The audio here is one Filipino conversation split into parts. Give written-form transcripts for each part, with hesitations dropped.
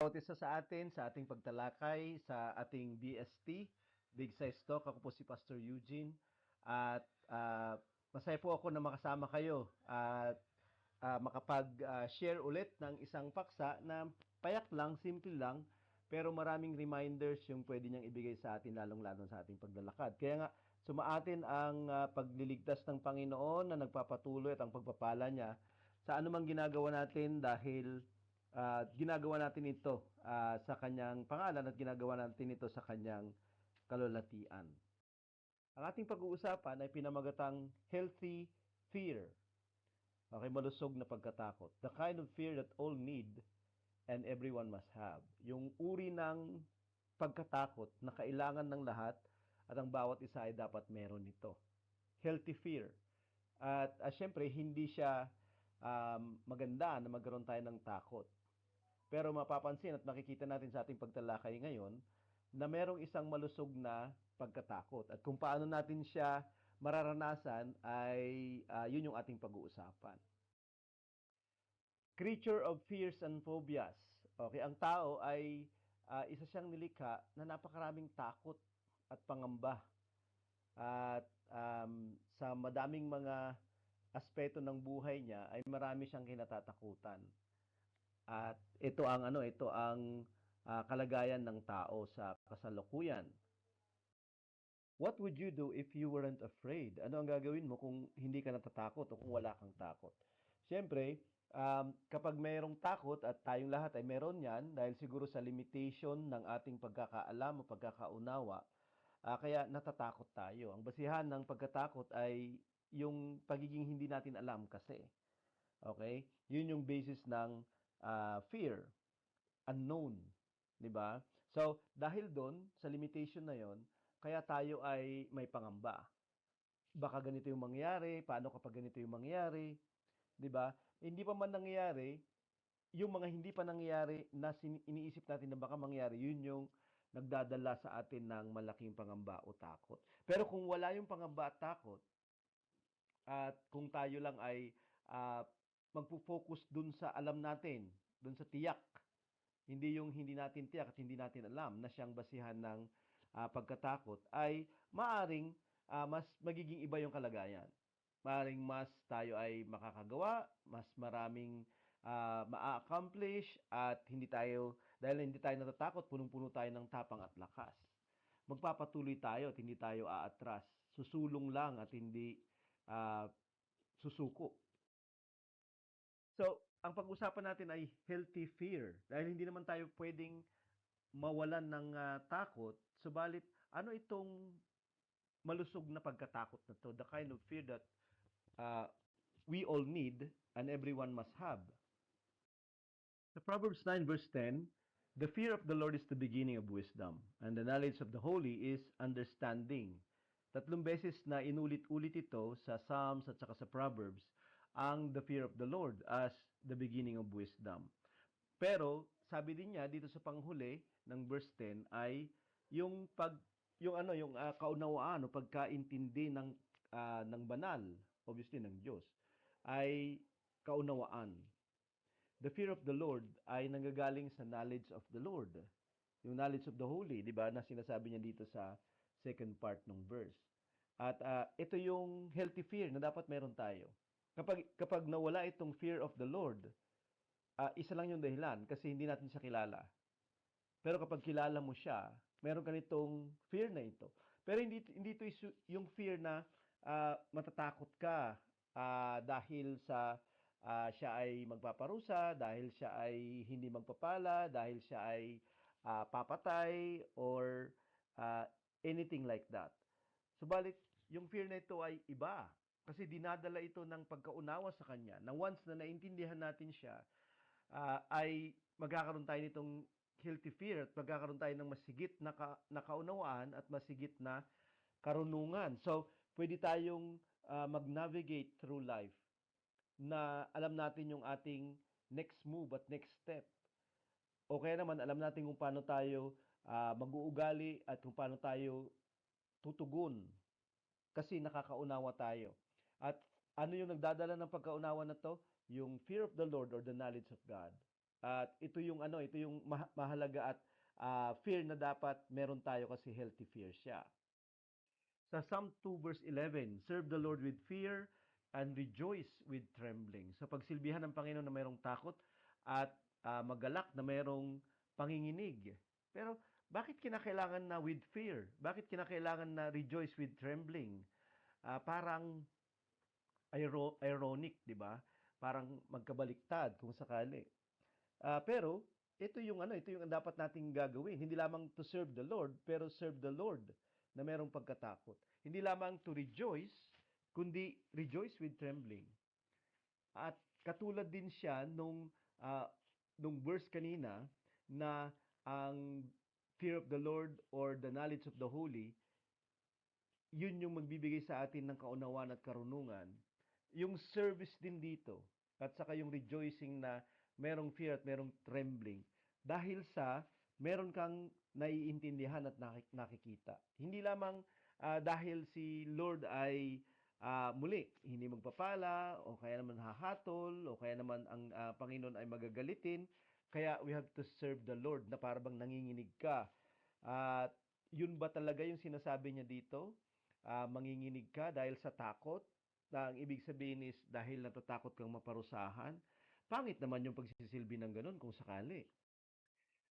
Bawat isa sa atin sa ating pagtalakay sa ating BST, Big Size Talk. Ako po si Pastor Eugene at masaya po ako na makasama kayo at makapag-share ulit ng isang paksa na payak lang, simple lang, pero maraming reminders yung pwede niyang ibigay sa atin, lalong-lalo sa ating paglalakad. Kaya nga, sumaatin ang pagliligtas ng Panginoon na nagpapatuloy at ang pagpapala niya sa anumang ginagawa natin dahil ginagawa natin ito sa kanyang pangalan at ginagawa natin ito sa kanyang kalulatian. Ang ating pag-uusapan ay pinamagatang healthy fear. Okay, malusog na pagkatakot. The kind of fear that all need and everyone must have. Yung uri ng pagkatakot na kailangan ng lahat at ang bawat isa ay dapat meron nito. Healthy fear. At syempre, hindi siya maganda na magkaroon tayo ng takot. Pero mapapansin at makikita natin sa ating pagtalakay ngayon na merong isang malusog na pagkatakot. At kung paano natin siya mararanasan ay yun yung ating pag-uusapan. Creature of fears and phobias. Okay, ang tao ay isa siyang nilikha na napakaraming takot at pangamba. At sa madaming mga aspeto ng buhay niya ay marami siyang kinatatakutan. At ito ang kalagayan ng tao sa kasalukuyan. What would you do if you weren't afraid? Ano ang gagawin mo kung hindi ka natatakot o kung wala kang takot? Siyempre, kapag mayroong takot at tayong lahat ay meron yan dahil siguro sa limitation ng ating pagkakaalam o pagkakaunawa, kaya natatakot tayo. Ang basihan ng pagkatakot ay yung pagiging hindi natin alam kasi. Okay? Yun yung basis ng fear, unknown, 'di ba? So, dahil doon sa limitation na 'yon, kaya tayo ay may pangamba. Baka ganito yung mangyari, paano kapag ganito yung mangyari, 'di ba? Hindi pa man nangyayari, yung mga hindi pa nangyayari na iniisip natin na baka mangyari, yun yung nagdadala sa atin ng malaking pangamba o takot. Pero kung wala yung pangamba at takot, at kung tayo lang ay uh, magpo-focus dun sa alam natin, dun sa tiyak, hindi yung hindi natin tiyak at hindi natin alam na siyang basihan ng pagkatakot, ay maaring mas magiging iba yung kalagayan. Maaring mas tayo ay makakagawa, mas maraming ma-accomplish at hindi tayo, dahil hindi tayo natatakot, punong-puno tayo ng tapang at lakas. Magpapatuloy tayo at hindi tayo aatras. Susulong lang at hindi uh, susuko. So, ang pag-usapan natin ay healthy fear. Dahil hindi naman tayo pwedeng mawalan ng takot, subalit ano itong malusog na pagkatakot na to? The kind of fear that uh, we all need and everyone must have. The Proverbs 9 verse 10, the fear of the Lord is the beginning of wisdom, and the knowledge of the holy is understanding. Tatlong beses na inulit-ulit ito sa Psalms at saka sa Proverbs, ang the fear of the Lord as the beginning of wisdom. Pero sabi din niya dito sa panghuli ng verse 10 ay yung kaunawaan o pagkaintindi ng banal, obviously ng Diyos, ay kaunawaan. The fear of the Lord ay nanggagaling sa knowledge of the Lord. Yung knowledge of the holy, di ba, na sinasabi niya dito sa second part ng verse. At ito yung healthy fear na dapat meron tayo. Kapag nawala itong fear of the Lord, isa lang yung dahilan kasi hindi natin siya kilala. Pero kapag kilala mo siya, meron ka nitong fear na ito. Pero hindi ito yung fear na matatakot ka dahil sa siya ay magpaparusa, dahil siya ay hindi magpapala, dahil siya ay papatay, or anything like that. Subalit, yung fear na ito ay iba. Kasi dinadala ito ng pagkaunawa sa Kanya. Na once na naintindihan natin siya, ay magkakaroon tayo nitong healthy fear at magkakaroon tayo ng masigit na kaunawaan at masigit na karunungan. So, pwede tayong mag-navigate through life na alam natin yung ating next move at next step. O kaya naman, alam natin kung paano tayo mag-uugali at kung paano tayo tutugon kasi nakakaunawa tayo. At ano yung nagdadala ng pagkaunawa na to? Yung fear of the Lord or the knowledge of God. At ito yung mahalaga at fear na dapat meron tayo kasi healthy fear siya. Sa Psalm 2 verse 11, serve the Lord with fear and rejoice with trembling. Sa pagsilbihan ng Panginoon na mayroong takot at magalak na mayroong panginginig. Pero bakit kinakailangan na with fear? Bakit kinakailangan na rejoice with trembling? Parang ironic, di ba? Parang magkabaliktad kung sakali. Pero ito yung dapat nating gagawin. Hindi lamang to serve the Lord, pero serve the Lord na merong pagkatakot. Hindi lamang to rejoice, kundi rejoice with trembling. At katulad din siya nung verse kanina na ang fear of the Lord or the knowledge of the holy, yun yung magbibigay sa atin ng kaunawaan at karunungan. Yung service din dito, at saka yung rejoicing na merong fear at merong trembling. Dahil sa meron kang naiintindihan at nakikita. Hindi lamang dahil si Lord ay muli, hindi magpapala, o kaya naman hahatol, o kaya naman ang Panginoon ay magagalitin. Kaya we have to serve the Lord na parang nanginginig ka. At yun ba talaga yung sinasabi niya dito? Manginginig ka dahil sa takot? Na ang ibig sabihin is dahil natatakot kang maparusahan? Pangit naman yung pagsisilbi ng ganun kung sakali.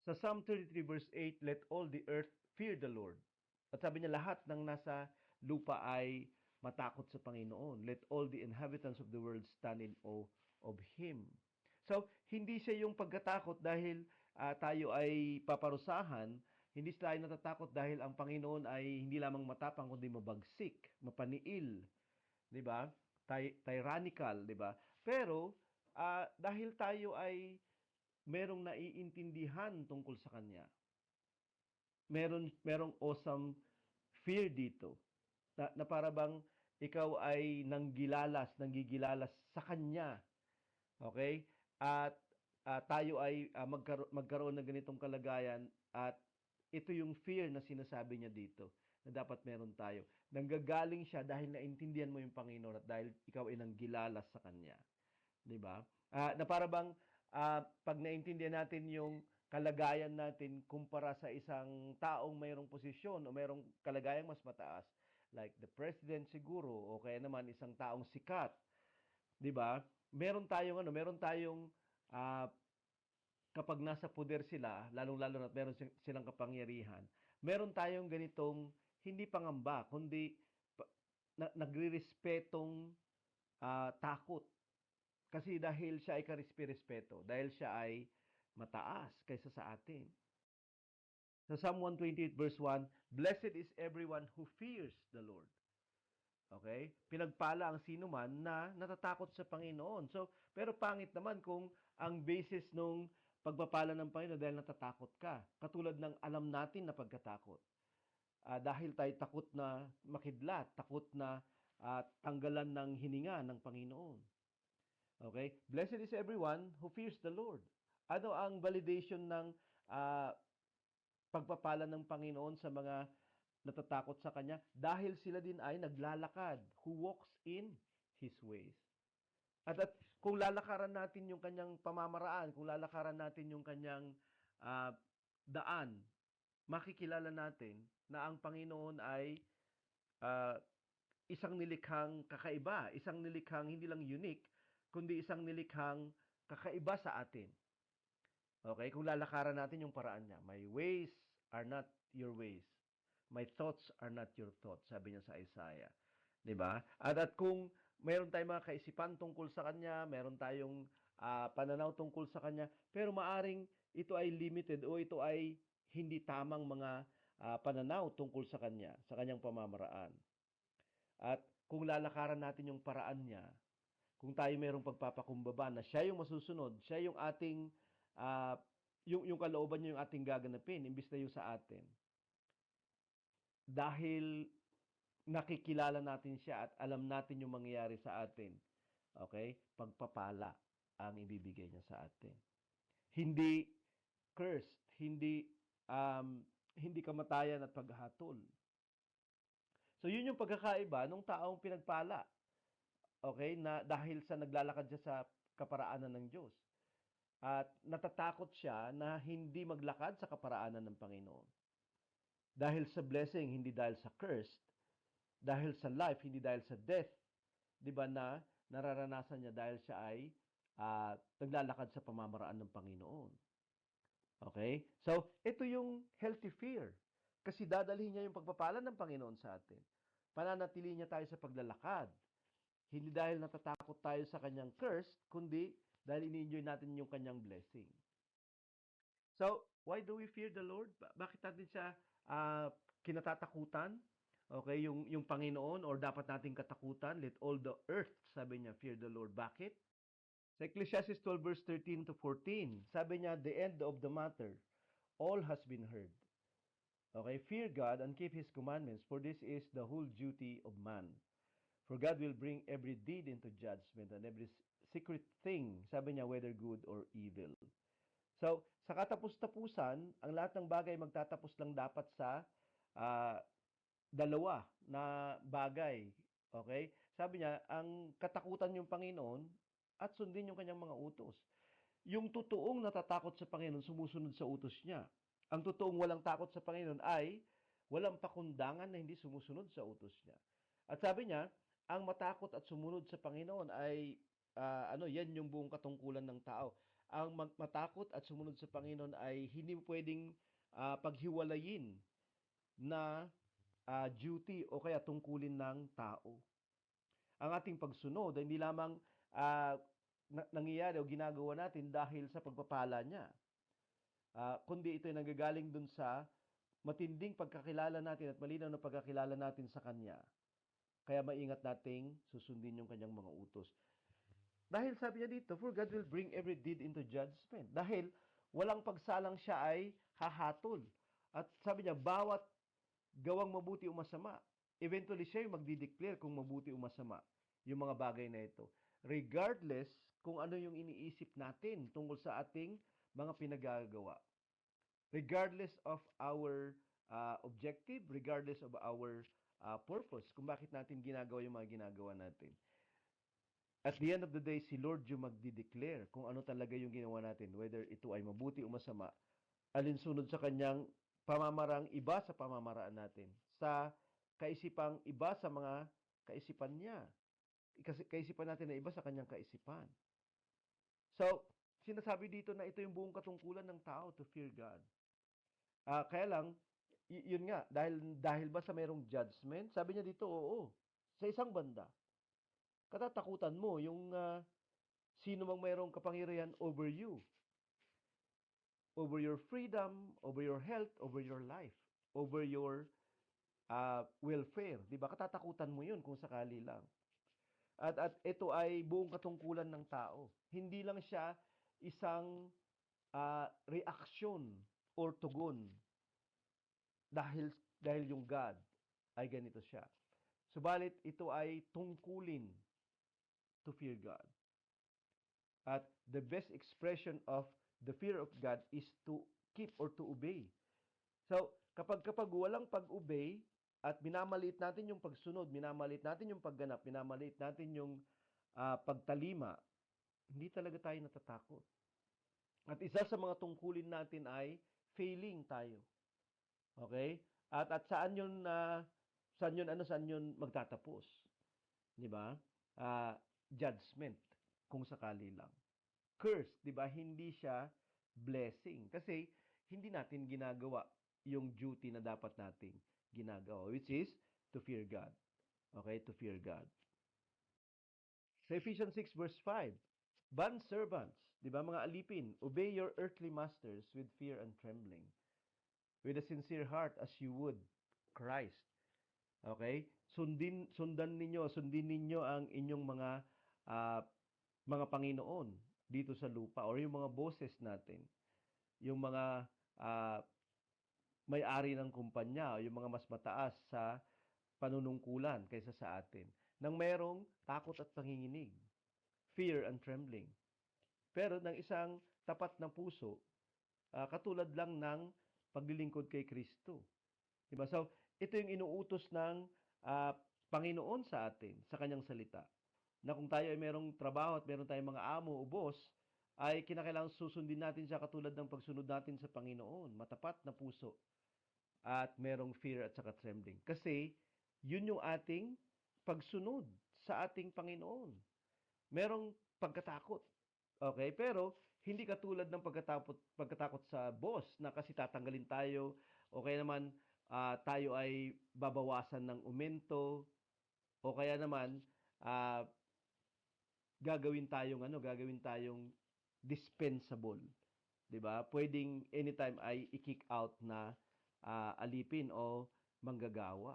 Sa Psalm 33 verse 8, let all the earth fear the Lord. At sabi niya, lahat ng nasa lupa ay matakot sa Panginoon. Let all the inhabitants of the world stand in awe of Him. So, hindi siya yung pagkatakot dahil tayo ay paparusahan. Hindi tayo natatakot dahil ang Panginoon ay hindi lamang matapang kundi mabagsik, mapaniil, 'di ba? Tyrannical, 'di ba? Pero dahil tayo ay merong naiintindihan tungkol sa kanya. Merong awesome fear dito. Na para bang ikaw ay nanggigilalas sa kanya. Okay? At tayo ay magkaroon ng ganitong kalagayan at ito yung fear na sinasabi niya dito na dapat meron tayo. Nanggagaling siya dahil naintindihan mo yung Panginoon at dahil ikaw ay nanggilalas sa Kanya. Di ba? Na para bang pag naintindihan natin yung kalagayan natin kumpara sa isang taong mayroong posisyon o mayroong kalagayang mas mataas, like the president siguro o kaya naman isang taong sikat, 'di ba? Meron tayong kapag nasa poder sila, lalong-lalo na meron silang kapangyarihan, meron tayong ganitong hindi pangamba, kundi nagre-respetong takot. Kasi dahil siya ay karispi-respeto, dahil siya ay mataas kaysa sa atin. Sa Psalm 128 verse 1, blessed is everyone who fears the Lord. Okay? Pinagpala ang sino man na natatakot sa Panginoon. So, pero pangit naman kung ang basis nung pagpapala ng Panginoon dahil natatakot ka. Katulad ng alam natin na pagkatakot. Dahil tayo takot na makidlat, takot na tanggalan ng hininga ng Panginoon. Okay? Blessed is everyone who fears the Lord. Ano ang validation ng pagpapala ng Panginoon sa mga natatakot sa Kanya? Dahil sila din ay naglalakad, who walks in His ways. At kung lalakaran natin yung Kanyang pamamaraan, kung lalakaran natin yung Kanyang daan, makikilala natin na ang Panginoon ay isang nilikhang kakaiba, isang nilikhang hindi lang unique, kundi isang nilikhang kakaiba sa atin. Okay? Kung lalakaran natin yung paraan niya. My ways are not your ways. My thoughts are not your thoughts, sabi niya sa Isaiah. 'Di ba? At kung mayroon tayong mga kaisipan tungkol sa kanya, mayroon tayong pananaw tungkol sa kanya, pero maaring ito ay limited o ito ay hindi tamang mga pananaw tungkol sa kanya, sa kanyang pamamaraan. At kung lalakaran natin yung paraan niya, kung tayo mayroong pagpapakumbaba na siya yung masusunod, siya yung ating yung kalooban niya yung ating gaganapin imbis na yung sa atin. Dahil nakikilala natin siya at alam natin yung mangyayari sa atin. Okay? Pagpapala ang ibibigay niya sa atin. Hindi cursed, hindi kamatayan at paghatol. So yun yung pagkakaiba ng taong pinagpala. Okay? Na dahil sa naglalakad siya sa kaparaanan ng Diyos. at natatakot siya na hindi maglakad sa kaparaanan ng Panginoon. Dahil sa blessing, hindi dahil sa curse, dahil sa life, hindi dahil sa death, di ba na nararanasan niya dahil siya ay naglalakad sa pamamaraan ng Panginoon. Okay? So, ito yung healthy fear. Kasi dadalhin niya yung pagpapala ng Panginoon sa atin. Pananatili niya tayo sa paglalakad. Hindi dahil natatakot tayo sa kanyang curse, kundi dahil ini-enjoy natin yung kanyang blessing. So, why do we fear the Lord? Bakit natin siya uh, kinatatakutan? Okay, yung Panginoon or dapat nating katakutan, let all the earth, sabi niya, fear the Lord. Bakit? Sa Ecclesiastes 12 verse 13 to 14, sabi niya, the end of the matter, all has been heard. Okay, fear God and keep His commandments, for this is the whole duty of man. For God will bring every deed into judgment and every secret thing, sabi niya, whether good or evil. So, sa katapus-tapusan, ang lahat ng bagay magtatapos lang dapat sa uh, dalawa na bagay. Okay? Sabi niya, ang katakutan yung Panginoon at sundin yung kanyang mga utos. Yung totoong natatakot sa Panginoon, sumusunod sa utos niya. Ang totoong walang takot sa Panginoon ay walang pakundangan na hindi sumusunod sa utos niya. At sabi niya, ang matakot at sumunod sa Panginoon ay yan yung buong katungkulan ng tao. Ang matakot at sumunod sa Panginoon ay hindi pwedeng paghiwalayin na duty o kaya tungkulin ng tao. Ang ating pagsunod ay hindi lamang nangyayari o ginagawa natin dahil sa pagpapala niya. Kundi ito ay nanggagaling dun sa matinding pagkakilala natin at malinaw na pagkakilala natin sa Kanya. Kaya maingat nating susundin yung Kanyang mga utos. Dahil sabi niya dito, for God will bring every deed into judgment. Dahil walang pagsalang siya ay hahatol. At sabi niya, bawat gawang mabuti o masama, eventually siya yung magdideclare kung mabuti o masama yung mga bagay na ito. Regardless kung ano yung iniisip natin tungkol sa ating mga pinagagawa. Regardless of our objective, regardless of our purpose, kung bakit natin ginagawa yung mga ginagawa natin. At the end of the day, si Lord yung magdideclare kung ano talaga yung ginawa natin, whether ito ay mabuti o masama, alinsunod sa kanyang pamamarang iba sa pamamaraan natin, sa kaisipang iba sa mga kaisipan niya. Kaisipan natin na iba sa kanyang kaisipan. So, sinasabi dito na ito yung buong katungkulan ng tao to fear God. Kaya lang, yun nga, dahil ba sa mayroong judgment? Sabi niya dito, oo. Sa isang banda, katatakutan mo yung sino mang mayroong kapangyarihan over you, over your freedom, over your health, over your life, over your welfare. Diba? Katatakutan mo yun kung sakali lang. At ito ay buong katungkulan ng tao. Hindi lang siya isang reaksyon or tugon dahil yung God ay ganito siya. Subalit ito ay tungkulin to fear God. At the best expression of the fear of God is to keep or to obey. So, kapag walang pag-obey at minamaliit natin yung pagsunod, minamaliit natin yung pagganap, minamaliit natin yung pagtalima, hindi talaga tayo natatakot. At isa sa mga tungkulin natin ay failing tayo. Okay? At saan yun magtatapos? 'Di ba? Judgment kung sakali lang. Curse, 'di ba? Hindi siya blessing kasi hindi natin ginagawa yung duty na dapat nating ginagawa, which is to fear God. Okay? To fear God. Sa Ephesians 6 verse 5, bond servants, 'di ba mga alipin, obey your earthly masters with fear and trembling, with a sincere heart as you would Christ. Okay? Sundin ninyo ang inyong mga Panginoon dito sa lupa or yung mga bosses natin, yung mga may-ari ng kumpanya o yung mga mas mataas sa panunungkulan kaysa sa atin nang mayroong takot at panginginig, fear and trembling. Pero ng isang tapat na puso, katulad lang ng paglilingkod kay Kristo. Diba? So, ito yung inuutos ng Panginoon sa atin, sa kanyang salita. Na kung tayo ay merong trabaho at meron tayong mga amo o boss, ay kinakailangan susundin natin siya katulad ng pagsunod natin sa Panginoon, matapat na puso at merong fear at saka trembling. Kasi yun yung ating pagsunod sa ating Panginoon. Merong pagkatakot. Okay? Pero hindi katulad ng pagkatakot sa boss na kasi tatanggalin tayo o kaya naman tayo ay babawasan ng umento o kaya naman ah, gagawin tayong dispensable, 'di ba? Pwedeng anytime ay i-kick out na alipin o manggagawa.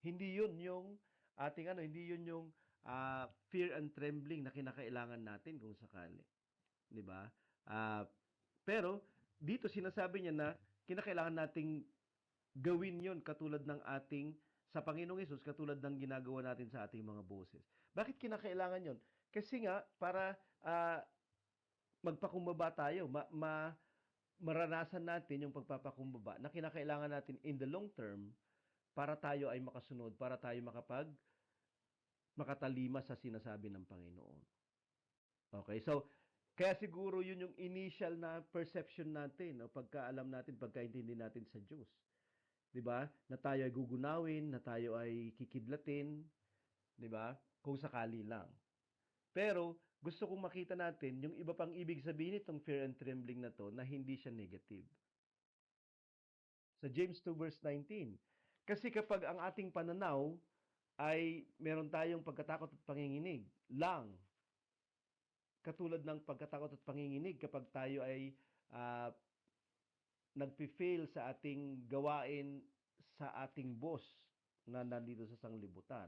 Hindi 'yun yung hindi 'yun yung fear and trembling na kinakailangan natin kung sakali, 'di ba? Ah, pero dito sinasabi niya na kinakailangan nating gawin 'yon katulad ng ating sa Panginoong Hesus katulad ng ginagawa natin sa ating mga boses. Bakit kinakailangan 'yon? Kasi nga para magpakumbaba tayo, maranasan natin yung pagpapakumbaba na kinakailangan natin in the long term para tayo ay makasunod, para tayo makatalima sa sinasabi ng Panginoon. Okay, so kaya siguro yun yung initial na perception natin, o pagkaalam natin, pagkaintindi natin sa Diyos. 'Di ba? Na tayo ay gugunawin, na tayo ay kikidlatin, 'di ba? Kung sakali lang. Pero gusto kong makita natin yung iba pang ibig sabihin nitong fear and trembling na to na hindi siya negative. Sa James 2 verse 19. Kasi kapag ang ating pananaw ay meron tayong pagkatakot at panginginig lang, katulad ng pagkatakot at panginginig kapag tayo ay uh, nagpi-fail sa ating gawain sa ating boss na nandito sa sanglibutan,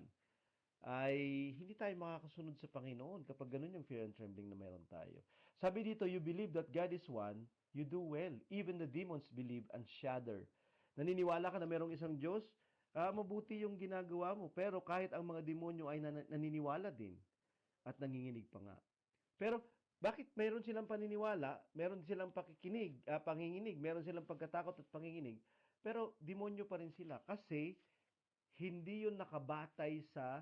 ay hindi tayo makakasunod sa Panginoon kapag ganun yung fear and trembling na meron tayo. Sabi dito, you believe that God is one, you do well. Even the demons believe and shudder. Naniniwala ka na merong isang Diyos, mabuti yung ginagawa mo. Pero kahit ang mga demonyo ay naniniwala din at nanginginig pa nga. Pero bakit mayroon silang paniniwala, meron silang panginginig, meron silang pagkatakot at panginginig, pero demonyo pa rin sila kasi hindi yun nakabatay sa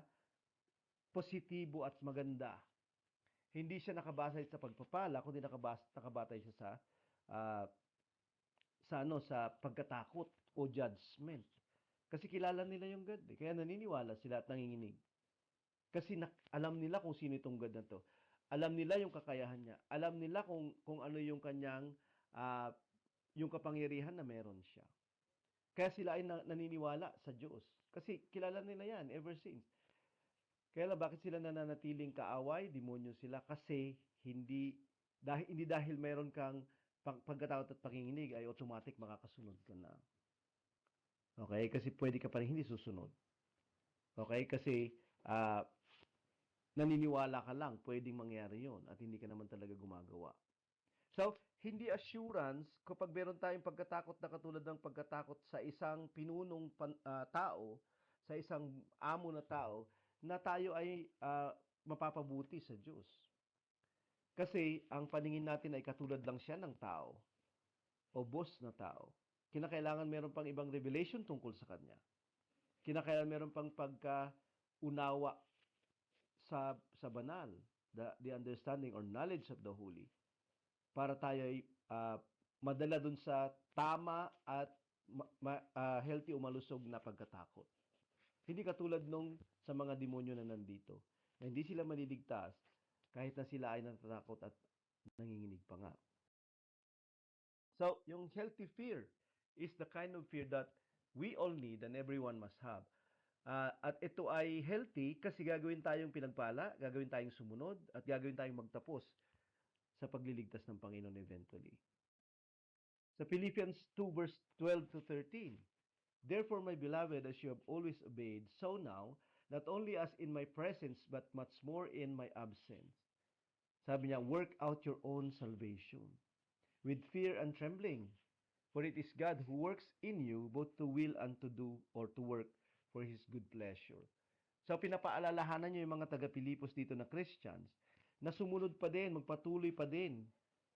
positibo at maganda. Hindi siya nakabatay sa pagpapala, kundi nakabatay siya uh, sa pagkatakot o judgment. Kasi kilala nila yung God, kaya naniniwala sila at nanginginig. Kasi alam nila kung sino itong God na to. Alam nila yung kakayahan niya. Alam nila kung ano yung kanyang yung kapangyarihan na meron siya. Kaya sila ay naniniwala sa Diyos. Kasi kilala nila yan ever since. Kaya bakit sila nananatiling kaaway? Demonyo sila kasi hindi dahil meron kang pagkatakot at panginginig ay automatic makakasunod ka na. Okay? Kasi pwede ka pa rin hindi susunod. Okay? Kasi naniniwala ka lang, pwedeng mangyari yon at hindi ka naman talaga gumagawa. So, hindi assurance kapag meron tayong pagkatakot na katulad ng pagkatakot sa isang pinunong tao, sa isang amo na tao, na tayo ay mapapabuti sa Diyos. Kasi ang paningin natin ay katulad lang siya ng tao o boss na tao. Kinakailangan meron pang ibang revelation tungkol sa kanya. Kinakailangan meron pang pagkaunawa sa banal, the understanding or knowledge of the holy, para tayo ay madala dun sa tama at healthy o malusog na pagkatakot. Hindi katulad nung sa mga demonyo na nandito, na hindi sila maliligtas kahit na sila ay natatakot at nanginginig pa nga. So, yung healthy fear is the kind of fear that we all need and everyone must have. At ito ay healthy kasi gagawin tayong pinagpala, gagawin tayong sumunod, at gagawin tayong magtapos sa pagliligtas ng Panginoon eventually. Sa Philippians 2 verse 12 to 13, therefore, my beloved, as you have always obeyed, so now, not only as in my presence, but much more in my absence. Sabi niya, work out your own salvation with fear and trembling, for it is God who works in you both to will and to do or to work for His good pleasure. So, pinapaalalahanan niyo yung mga taga-Pilipos dito na Christians na sumunod pa din, magpatuloy pa din.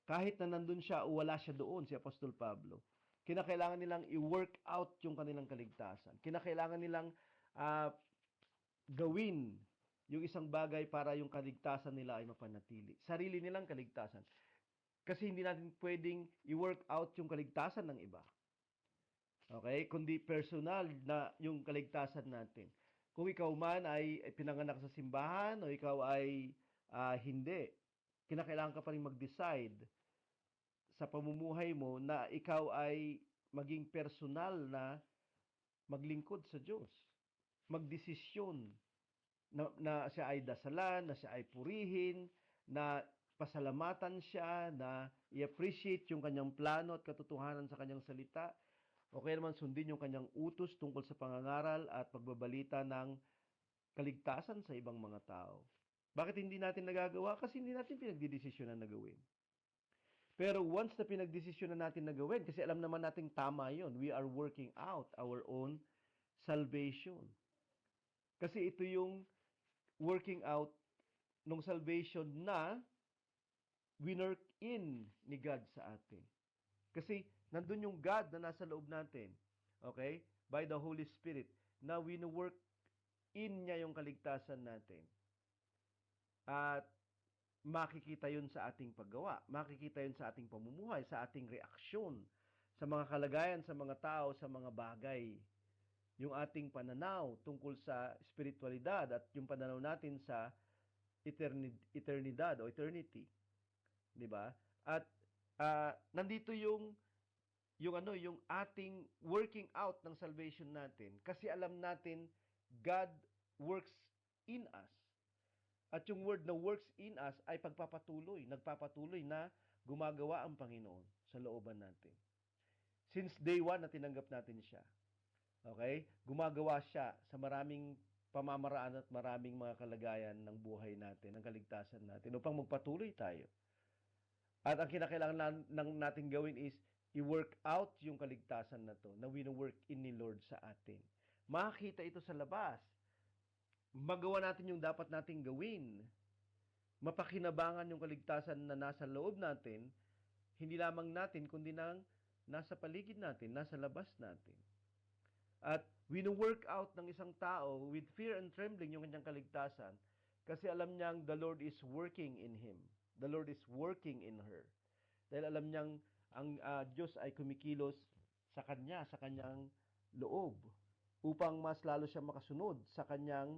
Kahit na nandun siya o wala siya doon, si Apostol Pablo. Kinakailangan nilang i-work out yung kanilang kaligtasan. Kinakailangan nilang gawin yung isang bagay para yung kaligtasan nila ay mapanatili. Sarili nilang kaligtasan. Kasi hindi natin pwedeng i-work out yung kaligtasan ng iba. Okay? Kundi personal na yung kaligtasan natin. Kung ikaw man ay pinanganak sa simbahan o ikaw ay hindi, kinakailangan ka pa rin mag-decide sa pamumuhay mo na ikaw ay maging personal na maglingkod sa Diyos. Magdesisyon na siya ay dasalan, na siya ay purihin, na pasalamatan siya, na i-appreciate yung kanyang plano at katotohanan sa kanyang salita, o kaya naman sundin yung kanyang utos tungkol sa pangangaral at pagbabalita ng kaligtasan sa ibang mga tao. Bakit hindi natin nagagawa? Kasi hindi natin pinagdidesisyonan na gawin. Pero once na pinagdesisyonan natin na gawin, kasi alam naman nating tama yon, we are working out our own salvation. Kasi ito yung working out ng salvation na winwork in ni God sa atin. Kasi nandun yung God na nasa loob natin. Okay? By the Holy Spirit na winwork in niya yung kaligtasan natin. At makikita yun sa ating paggawa. Makikita yun sa ating pamumuhay, sa ating reaksyon, sa mga kalagayan, sa mga tao, sa mga bagay. Yung ating pananaw tungkol sa spiritualidad at yung pananaw natin sa eternidad o eternity. 'Di ba? At nandito yung ating working out ng salvation natin kasi alam natin God works in us. At yung word na works in us ay pagpapatuloy, nagpapatuloy na gumagawa ang Panginoon sa looban natin. Since day one na tinanggap natin siya. Okay? Gumagawa siya sa maraming pamamaraan at maraming mga kalagayan ng buhay natin, ng kaligtasan natin upang magpatuloy tayo. At ang kinakailangan natin gawin is i-work out yung kaligtasan na to na wino-work in ni Lord sa atin. Makikita ito sa labas. Magawa natin yung dapat nating gawin. Mapakinabangan yung kaligtasan na nasa loob natin, hindi lamang natin, kundi nang nasa paligid natin, nasa labas natin. At wino-work out ng isang tao with fear and trembling yung kanyang kaligtasan kasi alam niyang the Lord is working in him. The Lord is working in her. Dahil alam niyang ang Diyos ay kumikilos sa kanya, sa kanyang loob upang mas lalo siya makasunod sa kanyang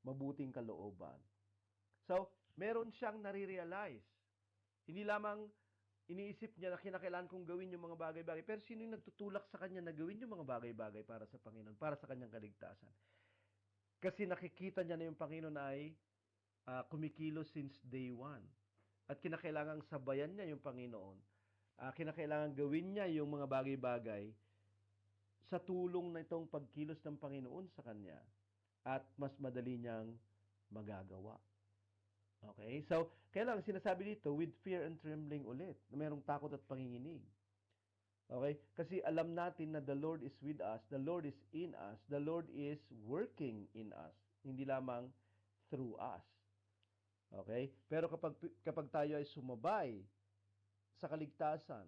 mabuting kalooban. So, meron siyang nare-realize. Hindi lamang iniisip niya na kinakailangan kong gawin yung mga bagay-bagay, pero sino yung nagtutulak sa kanya na gawin yung mga bagay-bagay para sa Panginoon, para sa kanyang kaligtasan? Kasi nakikita niya na yung Panginoon ay kumikilos since day one. At kinakailangang sabayan niya yung Panginoon. Kinakailangan gawin niya yung mga bagay-bagay sa tulong na itong pagkilos ng Panginoon sa kanya at mas madali niyang magagawa. Okay? So, kaya lang sinasabi dito, with fear and trembling ulit, na mayroong takot at panginginig. Okay? Kasi alam natin na the Lord is with us, the Lord is in us, the Lord is working in us, hindi lamang through us. Okay? Pero kapag tayo ay sumabay sa kaligtasan,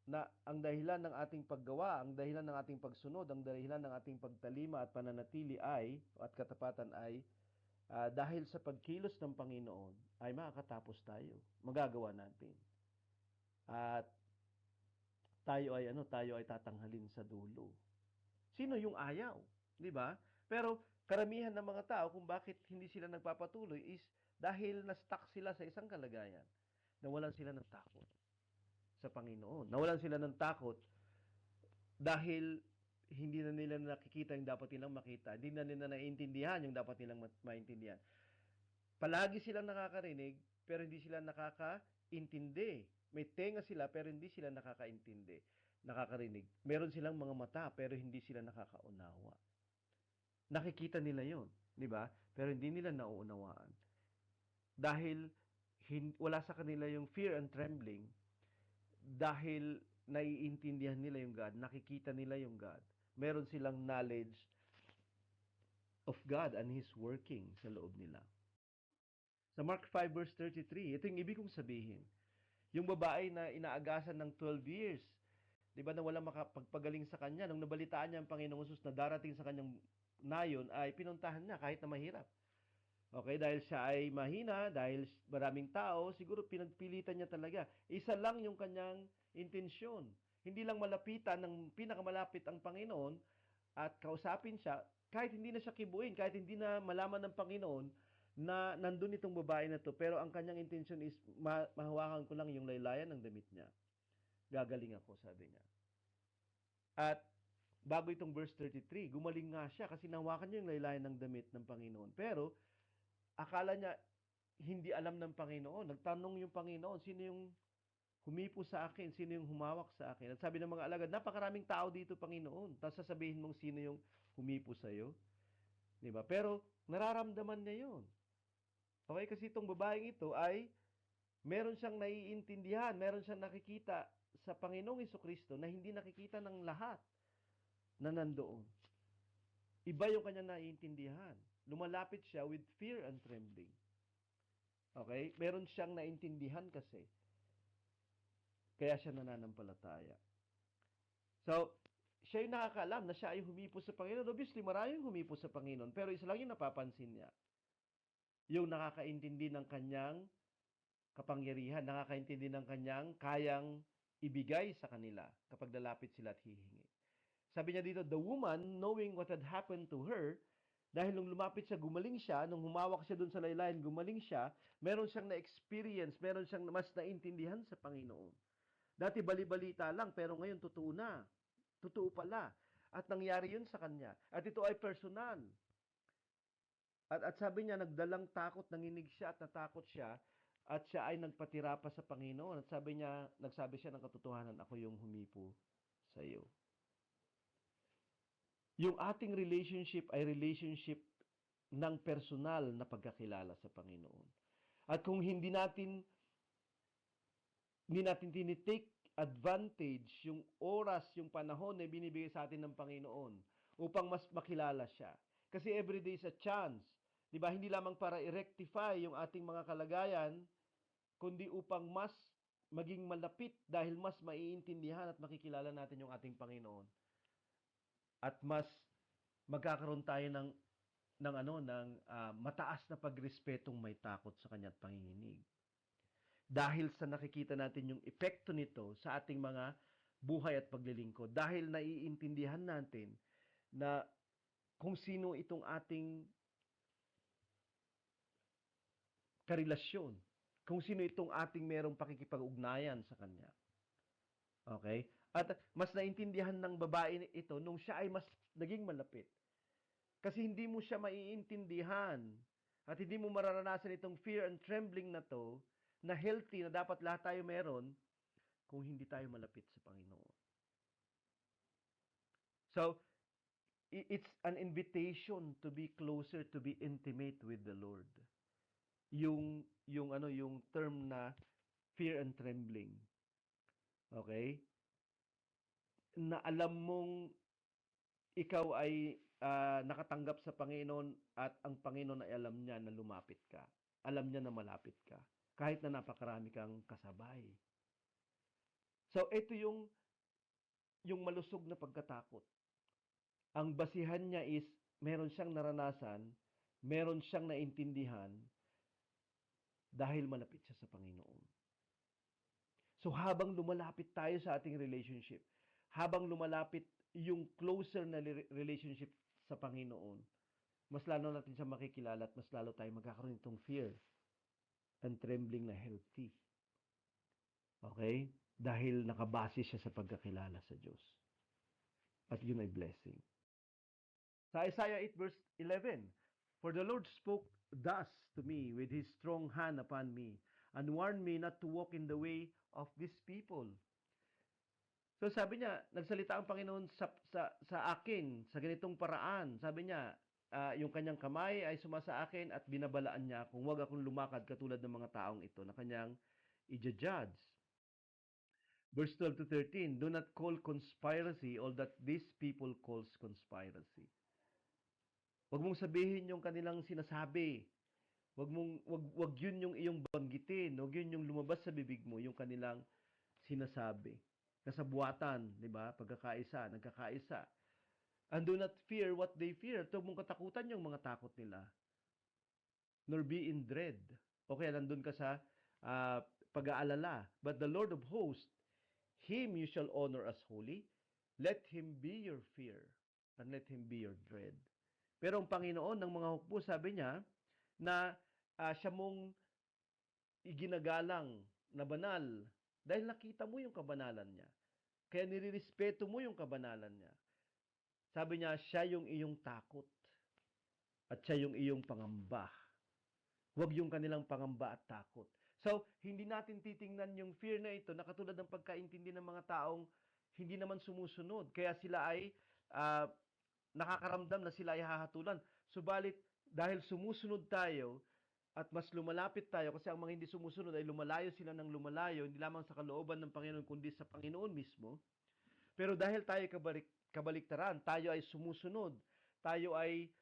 na ang dahilan ng ating paggawa, ang dahilan ng ating pagsunod, ang dahilan ng ating pagtalima at pananatili ay, at katapatan ay, dahil sa pagkilos ng Panginoon, ay makakatapos tayo. Magagawa natin. At tayo ay tatanghalin sa dulo. Sino yung ayaw? 'Di ba? Pero karamihan ng mga tao kung bakit hindi sila nagpapatuloy is dahil na-stuck sila sa isang kalagayan. Nawalan sila ng takot sa Panginoon. Nawalan sila ng takot dahil hindi na nila nakikita yung dapat nilang makita. Hindi na nila naiintindihan yung dapat nilang maintindihan. Palagi silang nakakarinig, pero hindi sila nakakaintindi. May tenga sila, pero hindi sila nakakaintindi, nakakarinig. Meron silang mga mata, pero hindi sila nakakaunawa. Nakikita nila yon, di ba? Pero hindi nila nauunawaan. Dahil wala sa kanila yung fear and trembling, dahil naiintindihan nila yung God, nakikita nila yung God. Meron silang knowledge of God and His working sa loob nila. Sa Mark 5 verse 33, ito yung ibig kong sabihin. Yung babae na inaagasan ng 12 years, di ba na walang makapagpagaling sa kanya, nung nabalitaan niya ang Panginoong Jesus na darating sa kanyang nayon, ay pinuntahan niya kahit na mahirap. Okay, dahil siya ay mahina, dahil maraming tao, siguro pinagpilitan niya talaga. Isa lang yung kanyang intensyon. Hindi lang malapitan ng pinakamalapit ang Panginoon at kausapin siya, kahit hindi na siya kibuin, kahit hindi na malaman ng Panginoon na nandun itong babae na to, pero ang kanyang intensyon is mahawakan ko lang yung laylayan ng damit niya. Gagaling ako, sabi niya. At bago itong verse 33, gumaling nga siya kasi nahawakan niya yung laylayan ng damit ng Panginoon. Pero akala niya hindi alam ng Panginoon. Nagtanong yung Panginoon, sino yung humipo sa akin, sino yung humawak sa akin. At sabi ng mga alagad, napakaraming tao dito, Panginoon. Tapos sasabihin mong sino yung humipo sa iyo. Di ba? Pero nararamdaman niya yun. Okay, kasi itong babaeng ito ay meron siyang naiintindihan, meron siyang nakikita sa Panginoong Kristo na hindi nakikita ng lahat na nandoon. Iba yung kanya naiintindihan. Lumalapit siya with fear and trembling. Okay? Meron siyang naintindihan kasi. Kaya siya nananampalataya. So, siya yung nakakaalam na siya ay humipo sa Panginoon. Obviously, maraming humipo sa Panginoon. Pero isa lang yung napapansin niya. Yung nakakaintindi ng kanyang kapangyarihan, nakakaintindi ng kanyang kayang ibigay sa kanila kapag lalapit sila at hihingi. Sabi niya dito, the woman, knowing what had happened to her, dahil nung lumapit siya, gumaling siya, nung humawak siya dun sa laylayan, gumaling siya, meron siyang na-experience, meron siyang mas naintindihan sa Panginoon. Dati bali-balita lang, pero ngayon totoo na. Totoo pala. At nangyari yun sa kanya. At ito ay personal. At sabi niya, nagdalang takot, nanginig siya at natakot siya. At siya ay nagpatira pa sa Panginoon. At sabi niya, nagsabi siya ng katotohanan, ako yung humipo sa iyo. Yung ating relationship ay relationship ng personal na pagkakilala sa Panginoon. At kung hindi natin tinitake advantage yung oras, yung panahon na binibigay sa atin ng Panginoon upang mas makilala siya. Kasi everyday is a chance. Di ba? Hindi lamang para i-rectify yung ating mga kalagayan, kundi upang mas maging malapit dahil mas maiintindihan at makikilala natin yung ating Panginoon. At mas magkakaroon tayo ng mataas na pagrespetong may takot sa kanya at panginginig. Dahil sa nakikita natin yung epekto nito sa ating mga buhay at paglilingkod. Dahil naiintindihan natin na kung sino itong ating karelasyon, kung sino itong ating merong pakikipag-ugnayan sa kanya. Okay? At mas naintindihan ng babae ito nung siya ay mas naging malapit. Kasi hindi mo siya maiintindihan at hindi mo mararanasan itong fear and trembling na to na healthy na dapat lahat tayo meron kung hindi tayo malapit sa Panginoon. So, it's an invitation to be closer, to be intimate with the Lord. Yung term na fear and trembling. Okay? Na alam mong ikaw ay nakatanggap sa Panginoon at ang Panginoon ay alam niya na lumapit ka. Alam niya na malapit ka. Kahit na napakarami kang kasabay. So, ito yung malusog na pagkatakot. Ang basihan niya is meron siyang naranasan, meron siyang naintindihan dahil malapit siya sa Panginoon. So, habang lumalapit tayo sa ating relationship, habang lumalapit yung closer na relationship sa Panginoon, mas lalo natin siya makikilala at mas lalo tayo magkakaroon itong fear and trembling na healthy. Okay? Dahil nakabase siya sa pagkakilala sa Diyos. At yun ay blessing. Sa Isaiah 8 verse 11, for the Lord spoke thus to me with His strong hand upon me, and warned me not to walk in the way of these people. So sabi niya, nagsalita ang Panginoon sa akin, sa ganitong paraan. Sabi niya, yung kanyang kamay ay sumasa akin at binabalaan niya kung wag akong lumakad katulad ng mga taong ito na kanyang i-judge. Verse 12 to 13, do not call conspiracy all that these people calls conspiracy. Wag mong sabihin yung kanilang sinasabi. Wag yun yung iyong banggitin. Wag yun yung lumabas sa bibig mo, yung kanilang sinasabi. Kasabuatan, di ba? Pagkakaisa, nagkakaisa. And do not fear what they fear. Ito mong katakutan yung mga takot nila. nor be in dread. O kaya nandun ka sa ah, pag-aalala. But the Lord of hosts, Him you shall honor as holy. Let Him be your fear, and let Him be your dread. Pero ang Panginoon ng mga hukbo, sabi niya, na siya mong iginagalang na banal dahil nakita mo yung kabanalan niya. Kaya nirirespeto mo yung kabanalan niya. Sabi niya, siya yung iyong takot at siya yung iyong pangamba. Huwag yung kanilang pangamba at takot. So, hindi natin titingnan yung fear na ito na katulad ng pagkaintindi ng mga taong hindi naman sumusunod. Kaya sila ay ah, nakakaramdam na sila ay hahatulan. Subalit, dahil sumusunod tayo at mas lumalapit tayo, kasi ang mga hindi sumusunod ay lumalayo sila ng lumalayo, hindi lamang sa kalooban ng Panginoon, kundi sa Panginoon mismo. Pero dahil tayo kabaliktaran, tayo ay sumusunod, tayo ay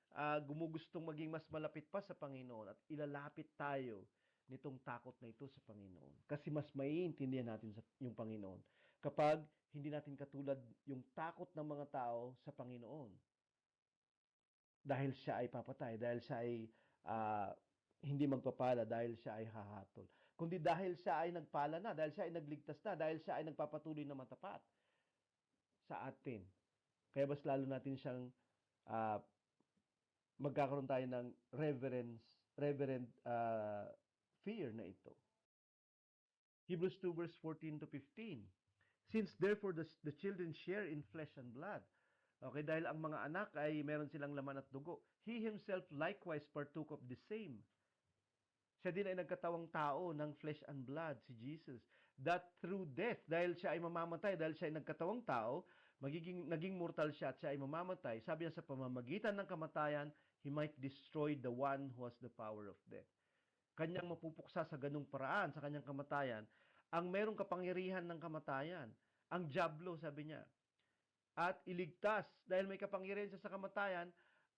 gumugustong maging mas malapit pa sa Panginoon at ilalapit tayo nitong takot na ito sa Panginoon. Kasi mas maiintindihan natin yung Panginoon kapag hindi natin katulad yung takot ng mga tao sa Panginoon. Dahil siya ay papatay, dahil siya ay ah, hindi magpapala, dahil siya ay hahatol. Kundi dahil siya ay nagpala na, dahil siya ay nagligtas na, dahil siya ay nagpapatuloy na matapat sa atin. Kaya mas lalo natin siyang ah, magkakaroon tayo ng reverent fear na ito. Hebrews 2 verse 14 to 15. Since therefore the children share in flesh and blood. Okay, dahil ang mga anak ay meron silang laman at dugo. He himself likewise partook of the same. Siya din ay nagkatawang tao ng flesh and blood, si Jesus. That through death, dahil siya ay mamamatay, dahil siya ay nagkatawang tao, naging mortal siya at siya ay mamamatay. Sabi niya sa pamamagitan ng kamatayan, He might destroy the one who has the power of death. Kanyang mapupuksa sa ganung paraan, sa kanyang kamatayan, ang merong kapangyarihan ng kamatayan. Ang diablo, sabi niya. At iligtas, dahil may kapangyarihan siya sa kamatayan,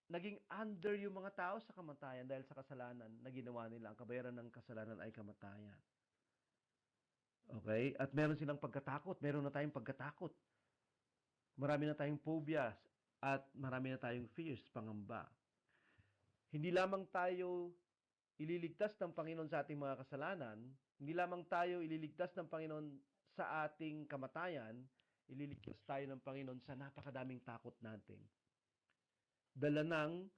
naging under yung mga tao sa kamatayan dahil sa kasalanan na ginawa nila. Ang kabayaran ng kasalanan ay kamatayan. Okay? At meron silang pagkatakot. Meron na tayong pagkatakot. Marami na tayong phobias at marami na tayong fears, pangamba. Hindi lamang tayo ililigtas ng Panginoon sa ating mga kasalanan, hindi lamang tayo ililigtas ng Panginoon sa ating kamatayan, ililigtas tayo ng Panginoon sa napakadaming takot natin. Dala ng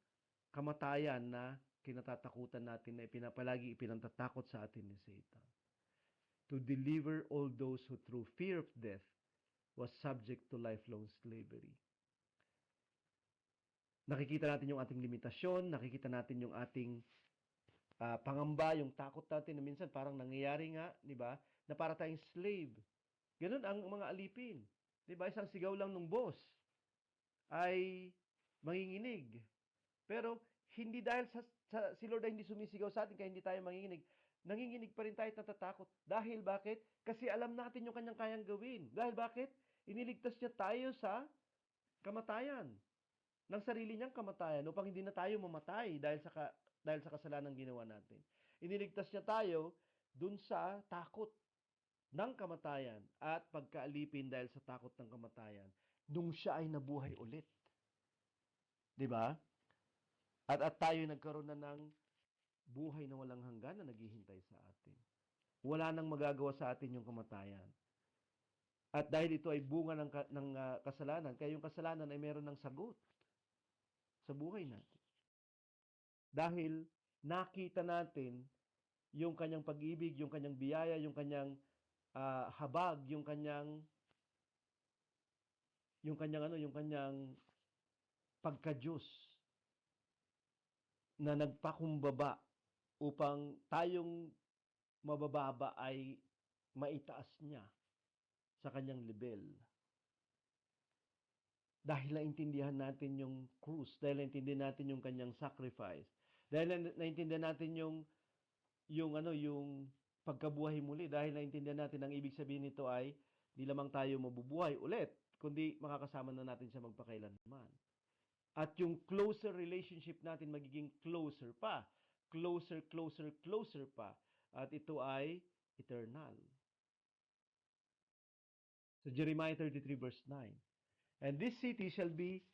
kamatayan na kinatatakutan natin na pinapalagi ipinantatakot sa atin ni Satan. To deliver all those who through fear of death was subject to lifelong slavery. Nakikita natin yung ating limitasyon, nakikita natin yung ating pangamba, yung takot natin na minsan parang nangyayari nga, di ba? Na para tayong slave. Ganun ang mga alipin. Di ba? Isang sigaw lang ng boss ay manginginig. Pero hindi dahil si Lord ay hindi sumisigaw sa atin kaya hindi tayo manginginig. Nanginginig pa rin tayo at natatakot. Dahil bakit? Kasi alam natin yung kanyang kayang gawin. Dahil bakit? Iniligtas niya tayo sa kamatayan. Ng sarili niyang kamatayan upang hindi na tayo mamatay dahil sa kasalanan ginawa natin. Iniligtas niya tayo dun sa takot ng kamatayan at pagkaalipin dahil sa takot ng kamatayan nung siya ay nabuhay ulit. 'Di ba? At tayo nagkaroon na ng buhay na walang hanggan na naghihintay sa atin. Wala nang magagawa sa atin yung kamatayan. At dahil ito ay bunga ng kasalanan, kaya yung kasalanan ay meron ng sagot sa buhay natin. Dahil nakita natin yung kanyang pag-ibig, yung kanyang biyaya, yung kanyang habag, yung kanyang pagka-Diyos na nagpakumbaba upang tayong mabababa ay maitaas niya sa kanyang level. Dahil naintindihan natin yung krus, dahil naintindihan natin yung kanyang sacrifice, dahil naintindihan natin yung pagkabuhay muli, dahil naintindihan natin ang ibig sabihin nito ay di lamang tayo mabubuhay ulit, kundi makakasama na natin siya magpakailanman. At yung closer relationship natin magiging closer pa, closer pa, at ito ay eternal. So Jeremiah 33 verse 9. And this city shall be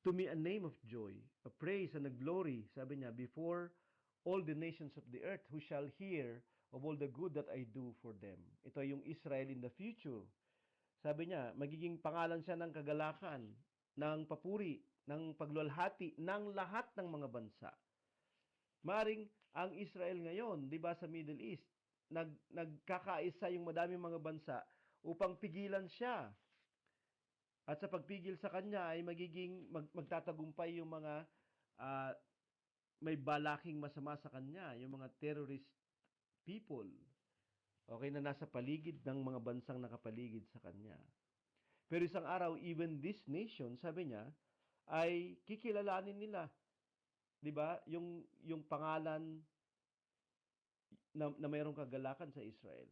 to me a name of joy, a praise and a glory, sabi niya, before all the nations of the earth who shall hear of all the good that I do for them. Ito yung Israel in the future. Sabi niya, magiging pangalan siya ng kagalakan, ng papuri, ng pagluwalhati ng lahat ng mga bansa. Maring ang Israel ngayon, 'di ba sa Middle East, nagkakaisa yung madaming mga bansa upang pigilan siya. At sa pagpigil sa kanya ay magtatagumpay yung mga ah, may balaking masama sa kanya, yung mga terrorist people. Okay, na nasa paligid ng mga bansang nakapaligid sa kanya. Pero isang araw, even this nation, sabi niya, ay kikilalanin nila, 'di ba? Yung pangalan na mayroong kagalakan sa Israel.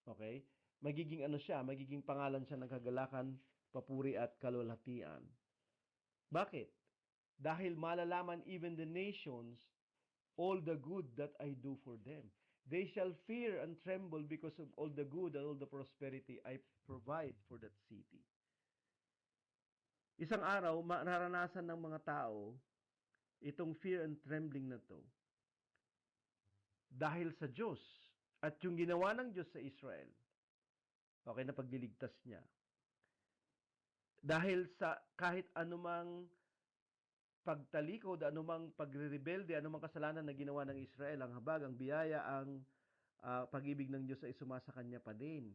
Okay? Magiging ano siya, magiging pangalan siya ng kagalakan, papuri at kalwalhatian. Bakit? Dahil malalaman even the nations all the good that I do for them. They shall fear and tremble because of all the good and all the prosperity I provide for that city. Isang araw, mararanasan ng mga tao itong fear and trembling na to dahil sa Diyos at yung ginawa ng Diyos sa Israel. Okay, na pagliligtas niya. Dahil sa kahit anumang pagtalikod, anumang pagre-rebelde, anumang kasalanan na ginawa ng Israel, ang habag, ang biyaya, ang pag-ibig ng Diyos ay sumasa kanya pa din.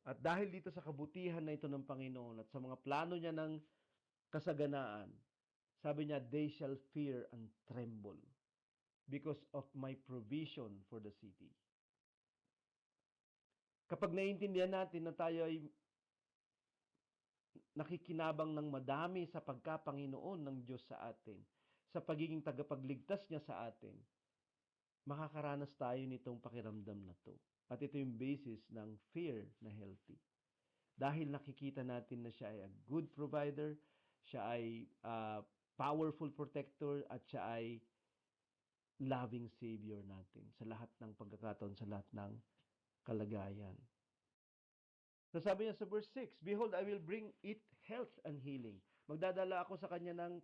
At dahil dito sa kabutihan na ito ng Panginoon at sa mga plano niya ng kasaganaan, sabi niya, they shall fear and tremble because of my provision for the city. Kapag naiintindihan natin na tayo ay nakikinabang ng madami sa pagkapanginoon ng Diyos sa atin, sa pagiging tagapagligtas niya sa atin, makakaranas tayo nitong pakiramdam na to. At ito yung basis ng fear na healthy. Dahil nakikita natin na siya ay a good provider, siya ay powerful protector, at siya ay loving Savior natin sa lahat ng pagkakataon, sa lahat ng kalagayan. So sabi niya sa verse 6, Behold, I will bring it health and healing. Magdadala ako sa kanya ng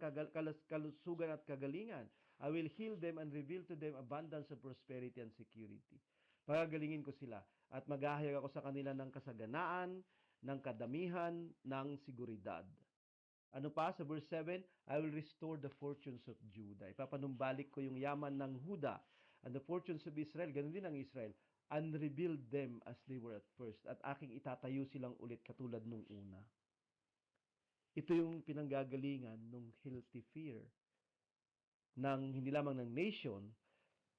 kalusugan at kagalingan. I will heal them and reveal to them abundance of prosperity and security. Pagagalingin ko sila at maghahayag ako sa kanila ng kasaganaan, ng kadamihan, ng seguridad. Ano pa sa verse 7? I will restore the fortunes of Judah. Ipapanumbalik ko yung yaman ng Huda and the fortunes of Israel. Ganun din ang Israel. And rebuild them as they were at first. At aking itatayo silang ulit katulad nung una. Ito yung pinanggagalingan ng healthy fear ng hindi lamang ng nation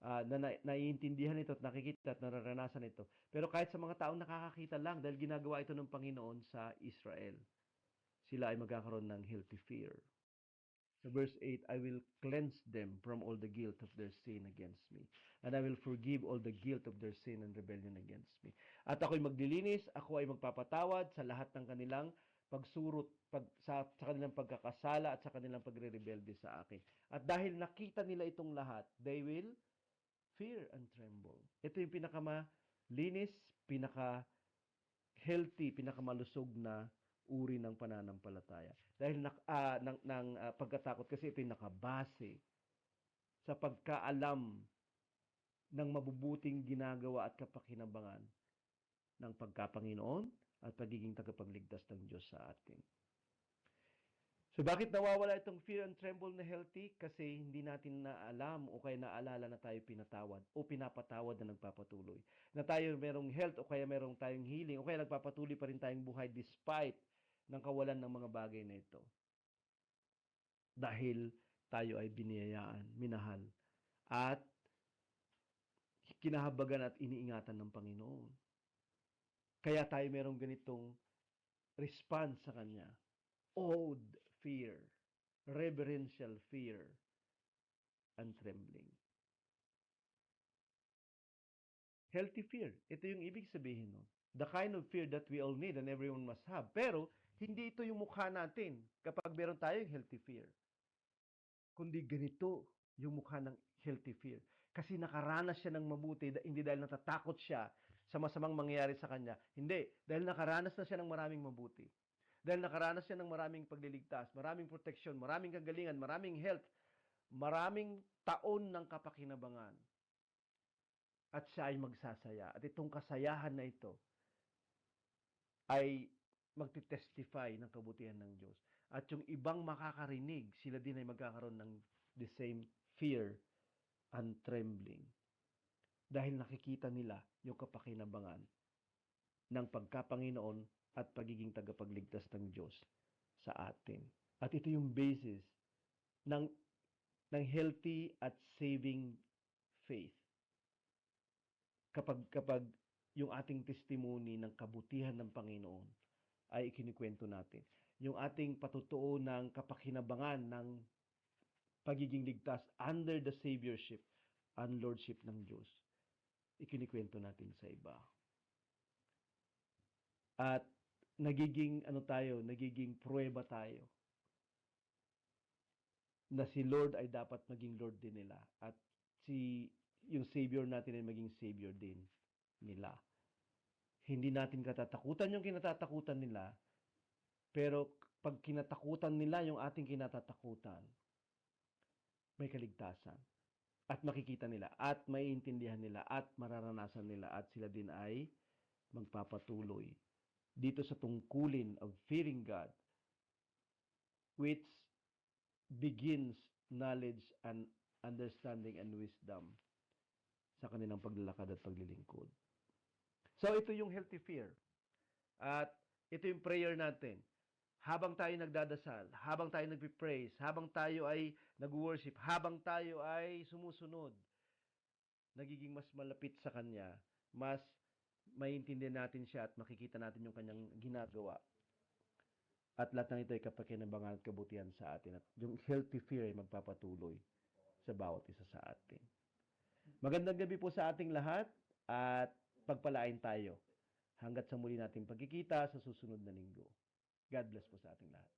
na naiintindihan ito at nakikita at nararanasan ito. Pero kahit sa mga taong nakakakita lang dahil ginagawa ito ng Panginoon sa Israel, sila ay magkakaroon ng healthy fear. Sa verse 8, I will cleanse them from all the guilt of their sin against me. And I will forgive all the guilt of their sin and rebellion against me. At ako'y maglilinis, ako ay magpapatawad sa lahat ng kanilang pagsurot, sa kanilang pagkakasala at sa kanilang pagre-rebelde sa akin. At dahil nakita nila itong lahat, they will fear and tremble. Ito yung pinakamalinis, pinaka-healthy, pinakamalusog na uri ng pananampalataya. Dahil pagkatakot kasi ito yung nakabase sa pagkaalam ng mabubuting ginagawa at kapakinabangan ng pagkapanginoon at pagiging tagapagligtas ng Diyos sa atin. So bakit nawawala itong fear and tremble na healthy? Kasi hindi natin naalam o kaya naalala na tayo pinatawad o pinapatawad na nagpapatuloy. Na tayo merong health o kaya merong tayong healing o kaya nagpapatuloy pa rin tayong buhay despite ng kawalan ng mga bagay na ito. Dahil tayo ay biniyayaan, minahal, at kinahabagan at iniingatan ng Panginoon. Kaya tayo merong ganitong response sa Kanya. Awed fear, reverential fear, and trembling. Healthy fear. Ito yung ibig sabihin nun. The kind of fear that we all need and everyone must have. Pero, hindi ito yung mukha natin kapag meron tayong healthy fear. Kundi ganito yung mukha ng healthy fear. Kasi nakaranas siya ng mabuti, hindi dahil natatakot siya sa masamang mangyayari sa kanya. Hindi, dahil nakaranas na siya ng maraming mabuti. Dahil nakaranas siya ng maraming pagliligtas, maraming proteksyon, maraming kagalingan, maraming health, maraming taon ng kapakinabangan at siya ay magsasaya. At itong kasayahan na ito ay magtitestify ng kabutihan ng Diyos. At yung ibang makakarinig, sila din ay magkakaroon ng the same fear and trembling. Dahil nakikita nila yung kapakinabangan ng pagkapanginoon at pagiging tagapagligtas ng Diyos sa atin. At ito yung basis ng healthy at saving faith. Kapag yung ating testimony ng kabutihan ng Panginoon ay ikinikwento natin. Yung ating patutuo ng kapakinabangan ng pagiging ligtas under the saviorship and lordship ng Diyos, ikinikwento natin sa iba. At nagiging pruweba tayo na si Lord ay dapat maging Lord din nila at yung Savior natin ay maging Savior din nila. Hindi natin katatakutan yung kinatatakutan nila, pero pag kinatakutan nila yung ating kinatatakutan, may kaligtasan. At makikita nila, at maiintindihan nila, at mararanasan nila, at sila din ay magpapatuloy dito sa tungkulin of fearing God, which begins knowledge and understanding and wisdom sa kanilang paglalakad at paglilingkod. So ito yung healthy fear. At ito yung prayer natin. Habang tayo nagdadasal, habang tayo nagpipraise, habang tayo ay nag-worship, habang tayo ay sumusunod, nagiging mas malapit sa Kanya, mas maintindihan natin siya at makikita natin yung Kanyang ginagawa. At lahat ng ito ay kapakinabangan at kabutihan sa atin. At yung healthy fear ay magpapatuloy sa bawat isa sa atin. Magandang gabi po sa ating lahat at pagpalain tayo hanggat sa muli nating pagkikita sa susunod na linggo. God bless po sa ating lahat.